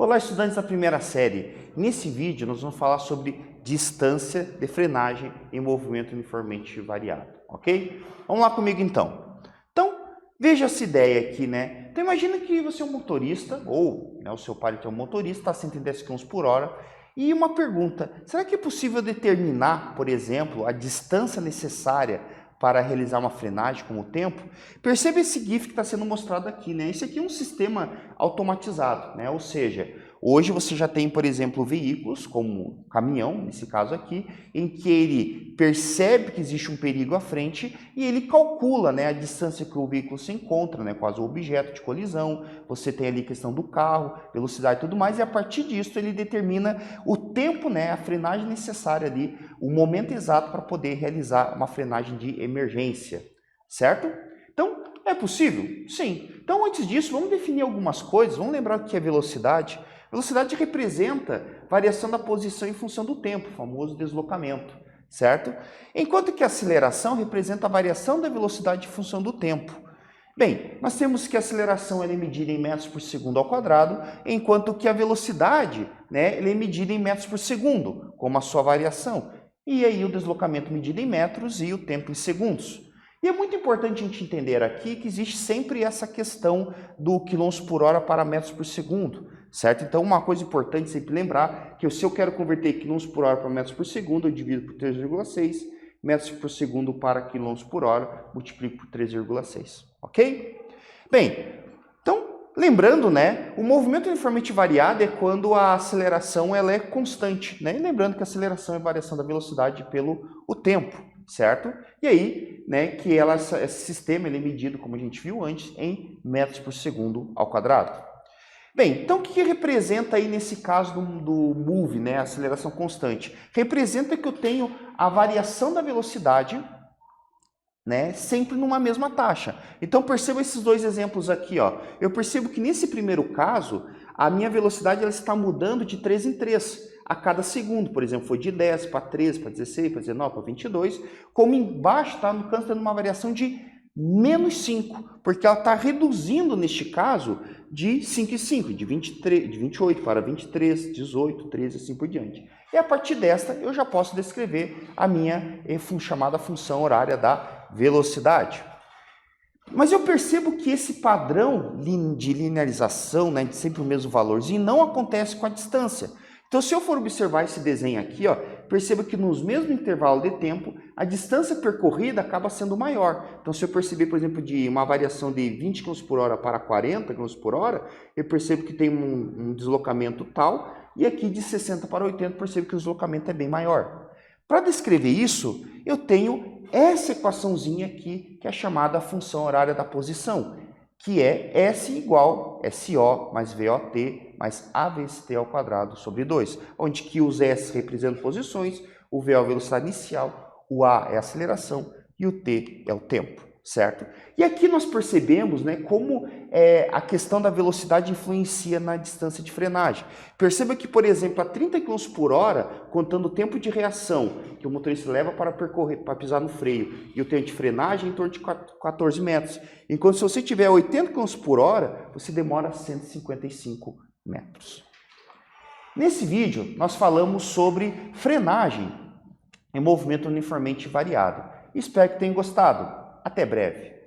Olá, estudantes da primeira série. Nesse vídeo nós vamos falar sobre distância de frenagem em movimento uniformemente variado, ok? Vamos lá comigo então. Então, veja essa ideia aqui, né? Então imagina que você é um motorista, ou o seu pai é um motorista, está a 110 km por hora, e uma pergunta, será que é possível determinar, por exemplo, a distância necessária para realizar uma frenagem com o tempo? Perceba esse GIF que está sendo mostrado aqui, né? Esse aqui é um sistema automatizado, né? Ou seja, hoje você já tem, por exemplo, veículos, como caminhão, nesse caso aqui, em que ele percebe que existe um perigo à frente e ele calcula, né, a distância que o veículo se encontra, né, quase o objeto de colisão. Você tem ali a questão do carro, velocidade e tudo mais, e a partir disso ele determina o tempo, né, a frenagem necessária ali, o momento exato para poder realizar uma frenagem de emergência, certo? Então, é possível? Sim. Então, antes disso, vamos definir algumas coisas. Vamos lembrar o que é velocidade. Velocidade representa variação da posição em função do tempo, o famoso deslocamento, certo? Enquanto que a aceleração representa a variação da velocidade em função do tempo. Bem, nós temos que a aceleração é medida em metros por segundo ao quadrado, enquanto que a velocidade, né, ela é medida em metros por segundo, como a sua variação. E aí o deslocamento medido em metros e o tempo em segundos. E é muito importante a gente entender aqui que existe sempre essa questão do quilômetros por hora para metros por segundo, certo? Então, uma coisa importante sempre lembrar que se eu quero converter quilômetros por hora para metros por segundo, eu divido por 3,6, metros por segundo para quilômetros por hora, multiplico por 3,6, ok? Bem, então, lembrando, né, o movimento uniformemente variado é quando a aceleração ela é constante, né? E lembrando que a aceleração é a variação da velocidade pelo o tempo, certo? E aí, né, que esse sistema ele é medido, como a gente viu antes, em metros por segundo ao quadrado. Bem, então o que representa aí nesse caso do move, né, a aceleração constante? Representa que eu tenho a variação da velocidade, né, sempre numa mesma taxa. Então perceba esses dois exemplos aqui, ó. Eu percebo que nesse primeiro caso, a minha velocidade ela está mudando de 3 em 3 a cada segundo. Por exemplo, foi de 10 para 13, para 16, para 19, para 22. Como embaixo está no canto tendo uma variação de menos 5, porque ela está reduzindo, neste caso, de 5 em 5, de 28 para 23, 18, 13, assim por diante. E a partir desta, eu já posso descrever a minha chamada função horária da velocidade. Mas eu percebo que esse padrão de linearização, né, de sempre o mesmo valorzinho, não acontece com a distância. Então, se eu for observar esse desenho aqui, ó, perceba que nos mesmos intervalos de tempo, a distância percorrida acaba sendo maior. Então, se eu perceber, por exemplo, de uma variação de 20 km por hora para 40 km por hora, eu percebo que tem um deslocamento tal, e aqui de 60 para 80, eu percebo que o deslocamento é bem maior. Para descrever isso, eu tenho essa equaçãozinha aqui, que é chamada função horária da posição, que é S igual SO mais VOT mais AVST ao quadrado sobre 2, onde que os S representam posições, o V é a velocidade inicial, o A é a aceleração e o T é o tempo, certo? E aqui nós percebemos, né, como a questão da velocidade influencia na distância de frenagem. Perceba que, por exemplo, a 30 km por hora, contando o tempo de reação que o motorista leva para percorrer, para pisar no freio, e o tempo de frenagem em torno de 14 metros. Enquanto se você tiver 80 km por hora, você demora 155 metros. Nesse vídeo, nós falamos sobre frenagem em movimento uniformemente variado. Espero que tenham gostado. Até breve.